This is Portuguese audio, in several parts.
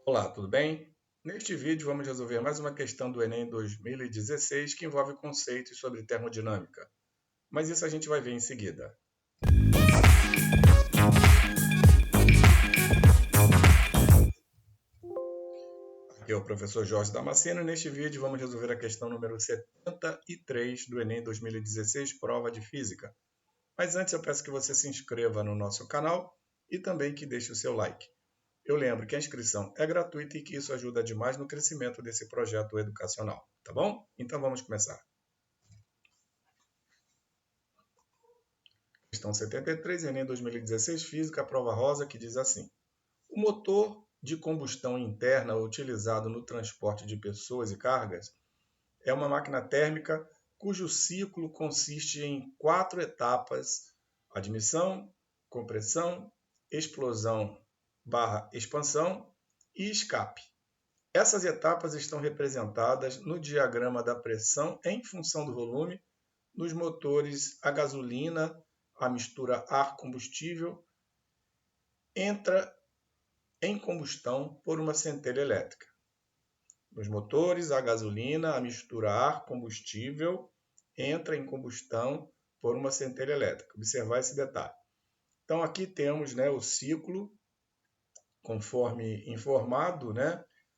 Olá, tudo bem? Neste vídeo vamos resolver mais uma questão do Enem 2016 que envolve conceitos sobre termodinâmica, mas isso a gente vai ver em seguida. Aqui é o professor Jorge Damasceno e neste vídeo vamos resolver a questão número 73 do Enem 2016, prova de Física. Mas antes eu peço que você se inscreva no nosso canal e também que deixe o seu like. Eu lembro que a inscrição é gratuita e que isso ajuda demais no crescimento desse projeto educacional, tá bom? Então vamos começar. Questão 73, Enem 2016, Física, prova rosa, que diz assim: o motor de combustão interna utilizado no transporte de pessoas e cargas é uma máquina térmica cujo ciclo consiste em 4 etapas: admissão, compressão, explosão/expansão e escape. Essas etapas estão representadas no diagrama da pressão em função do volume nos motores a gasolina, a mistura ar-combustível entra em combustão por uma centelha elétrica. Nos motores a gasolina, a mistura ar-combustível entra em combustão por uma centelha elétrica. Observar esse detalhe. Então aqui temos, o ciclo conforme informado,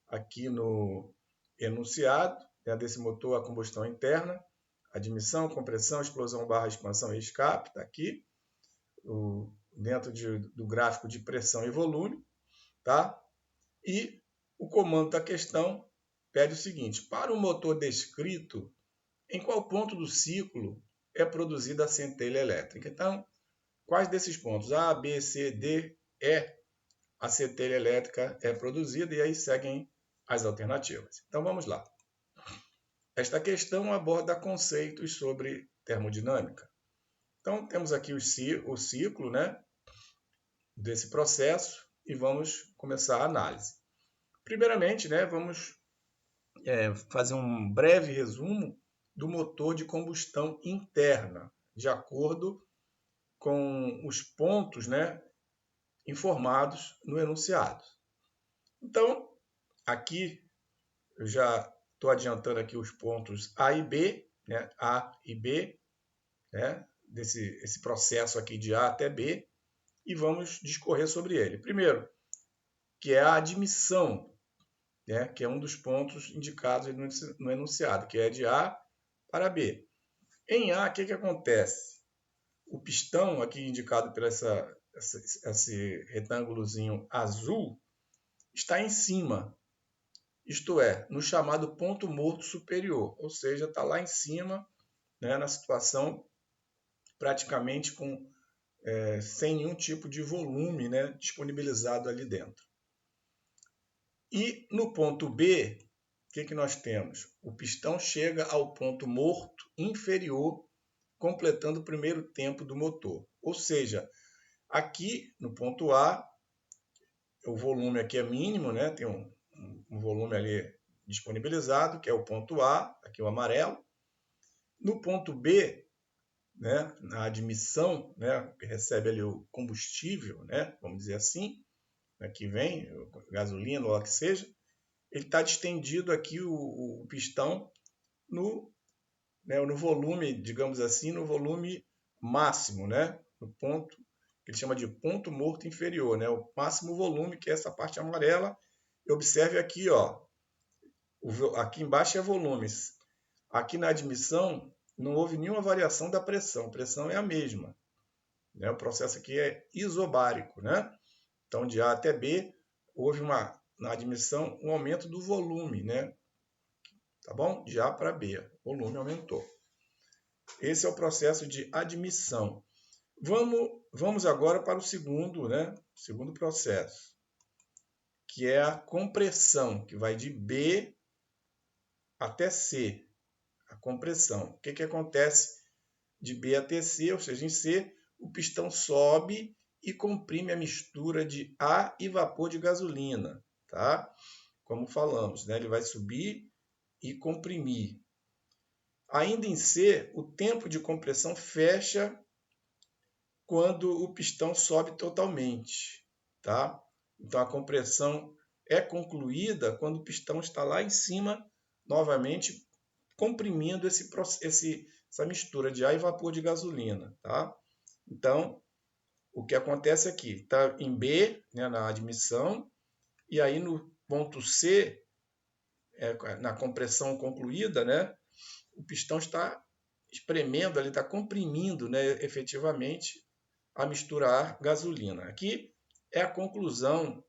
aqui no enunciado, desse motor a combustão interna, admissão, compressão, explosão/expansão e escape, está aqui, dentro do gráfico de pressão e volume, tá? E o comando da questão pede o seguinte: para o motor descrito, em qual ponto do ciclo é produzida a centelha elétrica? Então, quais desses pontos? A, B, C, D, E, a centelha elétrica é produzida, e aí seguem as alternativas. Então, vamos lá. Esta questão aborda conceitos sobre termodinâmica. Então, temos aqui o ciclo, desse processo e vamos começar a análise. Primeiramente, vamos fazer um breve resumo do motor de combustão interna, de acordo com os pontos, informados no enunciado. Então, aqui eu já estou adiantando aqui os pontos A e B, A e B, esse processo aqui de A até B, e vamos discorrer sobre ele. Primeiro, que é a admissão, que é um dos pontos indicados no enunciado, que é de A para B. Em A, o que acontece? O pistão, aqui indicado por esse retângulozinho azul, está em cima, isto é, no chamado ponto morto superior, ou seja, está lá em cima, na situação praticamente sem nenhum tipo de volume disponibilizado ali dentro. E no ponto B, o que nós temos? O pistão chega ao ponto morto inferior, completando o primeiro tempo do motor. Ou seja, aqui no ponto A, o volume aqui é mínimo, tem um volume ali disponibilizado, que é o ponto A, aqui o amarelo. No ponto B, na admissão, que recebe ali o combustível, vamos dizer assim, que vem, gasolina ou o que seja, ele está distendido aqui o pistão no volume, digamos assim, no volume máximo, no ponto que ele chama de ponto morto inferior, o máximo volume, que é essa parte amarela. E observe aqui, aqui embaixo é volumes. Aqui na admissão não houve nenhuma variação da pressão, a pressão é a mesma. O processo aqui é isobárico, Então, de A até B, houve na admissão um aumento do volume, Tá bom? De A para B, o volume aumentou. Esse é o processo de admissão. Vamos agora para o segundo processo, que é a compressão, que vai de B até C. A compressão. O que acontece de B até C, ou seja, em C, o pistão sobe e comprime a mistura de ar e vapor de gasolina, tá? Como falamos, ele vai subir e comprimir. Ainda em C, o tempo de compressão fecha quando o pistão sobe totalmente, tá? Então a compressão é concluída quando o pistão está lá em cima, novamente, comprimindo essa mistura de ar e vapor de gasolina. Tá? Então, o que acontece aqui? Está em B, né, na admissão, e aí no ponto C, na compressão concluída, né, o pistão está espremendo, ele está comprimindo, né, efetivamente a mistura ar-gasolina. Aqui é a conclusão,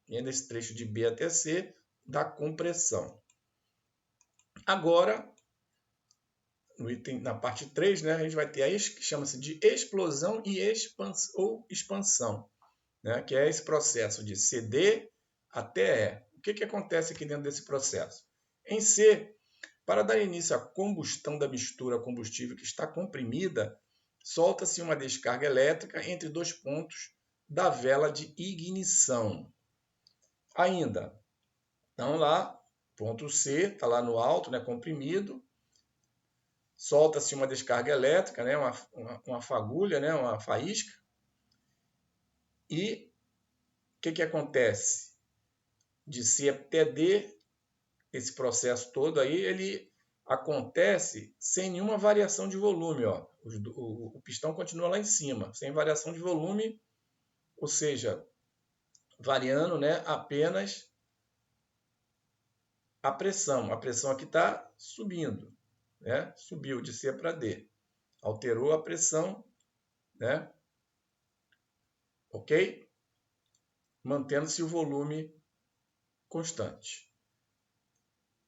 nesse trecho de B até C, da compressão. Agora, no item, na parte 3, né, a gente vai ter a que chama-se de explosão e expansão, né, que é esse processo de CD até E. O que acontece aqui dentro desse processo? Em C, para dar início à combustão da mistura combustível que está comprimida, solta-se uma descarga elétrica entre dois pontos da vela de ignição. Ainda, então lá, ponto C, está lá no alto, né, comprimido, solta-se uma descarga elétrica, né, uma fagulha, né, uma faísca, e o que acontece? De C até D, esse processo todo aí, ele acontece sem nenhuma variação de volume. Ó. O pistão continua lá em cima, sem variação de volume, ou seja, variando, né, apenas a pressão. A pressão aqui está subindo, né? Subiu de C para D. Alterou a pressão, né? Ok? Mantendo-se o volume constante.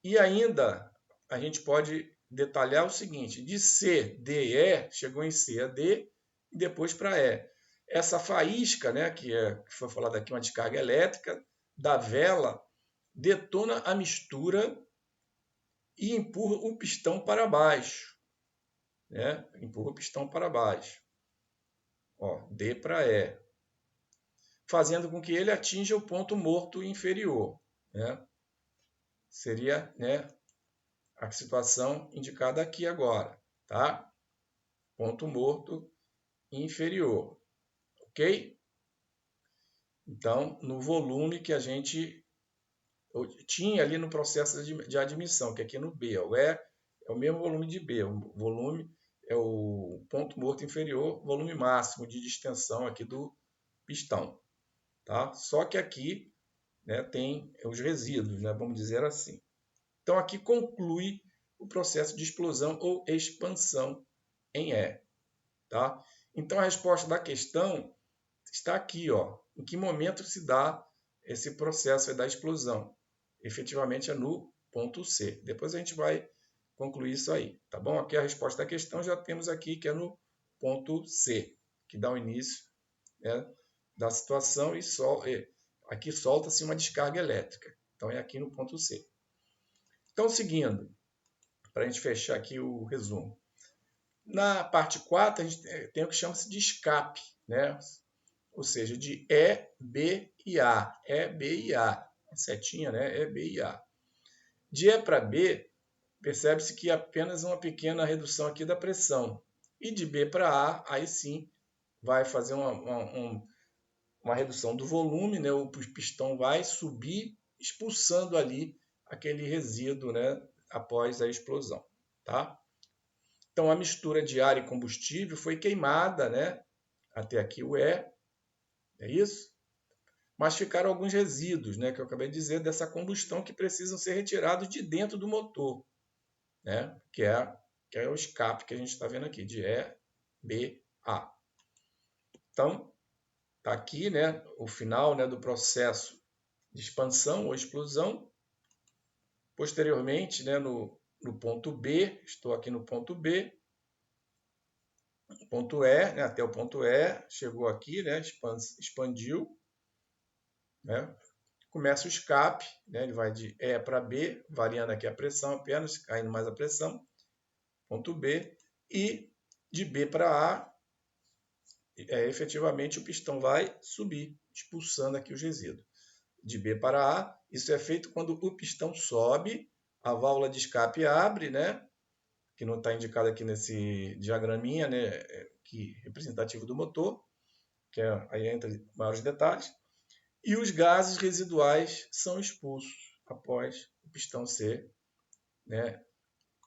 E ainda a gente pode detalhar o seguinte: de C, D, E, chegou em C a D e depois para E. Essa faísca, né, que foi falado aqui, uma descarga elétrica da vela, detona a mistura e empurra o pistão para baixo. Né? Empurra o pistão para baixo. Ó, D para E. Fazendo com que ele atinja o ponto morto inferior. Né? Seria, né, a situação indicada aqui agora. Tá? Ponto morto inferior. Ok? Então, no volume que a gente tinha ali no processo de admissão, que é aqui no B. O E é o mesmo volume de B. O volume é o ponto morto inferior, volume máximo de distensão aqui do pistão. Tá? Só que aqui, né, tem os resíduos, né, vamos dizer assim. Então, aqui conclui o processo de explosão ou expansão em E. Tá? Então, a resposta da questão está aqui. Ó, em que momento se dá esse processo da explosão? Efetivamente é no ponto C. Depois a gente vai concluir isso aí. Tá bom? Aqui a resposta da questão já temos aqui, que é no ponto C, que dá o início, né, da situação e aqui solta-se uma descarga elétrica. Então é aqui no ponto C. Então, seguindo, para a gente fechar aqui o resumo. Na parte 4, a gente tem o que chama-se de escape, né? Ou seja, de E, B e A. E, B e A. A setinha, né? E, B e A. De E para B, percebe-se que apenas uma pequena redução aqui da pressão. E de B para A, aí sim, vai fazer uma redução do volume, né? O pistão vai subir, expulsando ali aquele resíduo, né, após a explosão. Tá? Então, a mistura de ar e combustível foi queimada, né? Até aqui o E, é isso? Mas ficaram alguns resíduos, né, que eu acabei de dizer, dessa combustão que precisam ser retirados de dentro do motor, né, que é o escape que a gente está vendo aqui, de E, B, A. Então, está aqui, né, o final, né, do processo de expansão ou explosão. Posteriormente, né, no ponto B, estou aqui no ponto B, ponto E, né, até o ponto E, chegou aqui, né, expandiu, né, começa o escape, né, ele vai de E para B, variando aqui a pressão apenas, caindo mais a pressão, ponto B, e de B para A, efetivamente o pistão vai subir, expulsando aqui os resíduos. De B para A, isso é feito quando o pistão sobe, a válvula de escape abre, né, que não está indicado aqui nesse diagraminha, né, que representativo do motor, que aí entra maiores detalhes, E os gases residuais são expulsos após o pistão ser, né,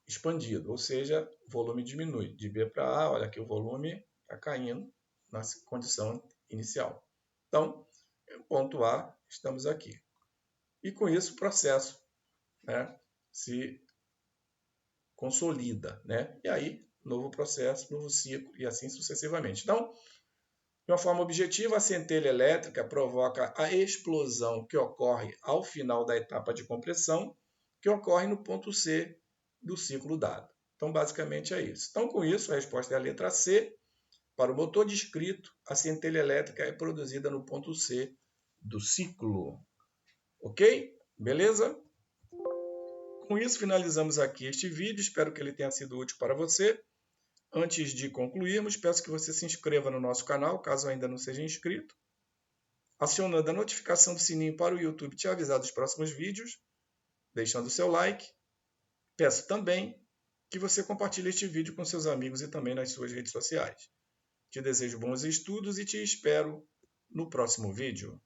expandido, ou seja, o volume diminui de B para A. Olha aqui, o volume está caindo na condição inicial. Então, ponto A, estamos aqui. E com isso o processo, né, se consolida, né? E aí, novo processo, novo ciclo e assim sucessivamente. Então, de uma forma objetiva, a centelha elétrica provoca a explosão que ocorre ao final da etapa de compressão, que ocorre no ponto C do ciclo dado. Então, basicamente é isso. Então, com isso, a resposta é a letra C. Para o motor descrito, a centelha elétrica é produzida no ponto C do ciclo. Ok? Beleza? Com isso, finalizamos aqui este vídeo. Espero que ele tenha sido útil para você. Antes de concluirmos, peço que você se inscreva no nosso canal, caso ainda não seja inscrito, acionando a notificação do sininho para o YouTube te avisar dos próximos vídeos, deixando o seu like. Peço também que você compartilhe este vídeo com seus amigos e também nas suas redes sociais. Te desejo bons estudos e te espero no próximo vídeo.